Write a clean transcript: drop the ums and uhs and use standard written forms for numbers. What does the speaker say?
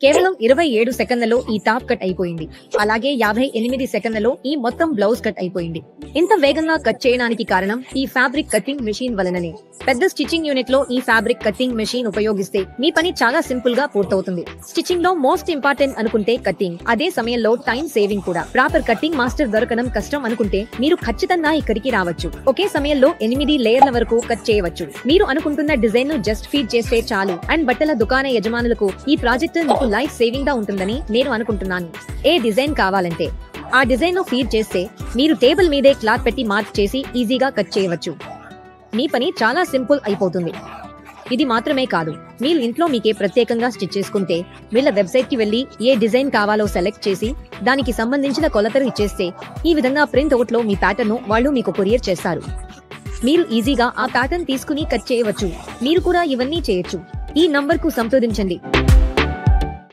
కేవలం 27 సెకన్లలో ఈ టాప్ కట్ అయిపోయింది. అలాగే 58 సెకన్లలో ఈ మొత్తం బ్లౌజ్ కట్ అయిపోయింది. ఇంత వేగంగా కట్ చేయడానికి కారణం ఈ ఫ్యాబ్రిక్ కటింగ్ మెషిన్ వలననే. పెద్ద స్టిచ్చింగ్ యూనిట్ లో ఈ ఫ్యాబ్రిక్ కటింగ్ మెషిన్ ఉపయోగిస్తే మీ పని చాలా సింపుల్ గా పూర్తవుతుంది. స్టిచ్చింగ్ లో మోస్ట్ ఇంపార్టెంట్ అనుకుంటే కటింగ్, అదే సమయంలో టైం సేవింగ్ కూడా. ప్రాపర్ కటింగ్ మాస్టర్ దొరకడం కష్టం అనుకుంటే మీరు ఖచ్చితంగా ఇక్కడికి రావచ్చు. ఒకే సమయంలో 8 లేయర్ల వరకు కట్ చేయవచ్చు. మీరు అనుకుంటున్న డిజైన్ ను జస్ట్ ఫీడ్ చేస్తే చాలు. అండ్ బట్టల దుకాణ యజమానులకు ఈ ప్రాజెక్ట్ మీకు లైఫ్ సేవింగ్ గా ఉంటుందని నేను అనుకుంటున్నాను. ఏ డిజైన్ కావాలంటే ఆ డిజైన్ ను ఫీడ్ చేస్తే మీరు టేబుల్ మీదే క్లాత్ పెట్టి మార్క్ చేసి ఈజీగా కట్ చేయవచ్చు. మీ పని చాలా సింపుల్ అయిపోతుంది. ఇది మాత్రమే కాదు, మీరు ఇంట్లో మీకే ప్రత్యేకంగా స్టిచ్ చేసుకుంటే వీళ్ళ వెబ్సైట్ కి వెళ్లి ఏ డిజైన్ కావాలో సెలెక్ట్ చేసి దానికి సంబంధించిన కొలతలు ఇచ్చేస్తే ఈ విధంగా ప్రింట్ అవుట్ లో మీ ప్యాటర్న్ ను వాళ్ళు మీకు కొరియర్ చేస్తారు. మీరు ఈజీగా ఆ ప్యాటర్న్ తీసుకుని కట్ చేయవచ్చు. మీరు కూడా ఇవన్నీ చేయొచ్చు. ఈ నంబర్ కు సంప్రదించండి.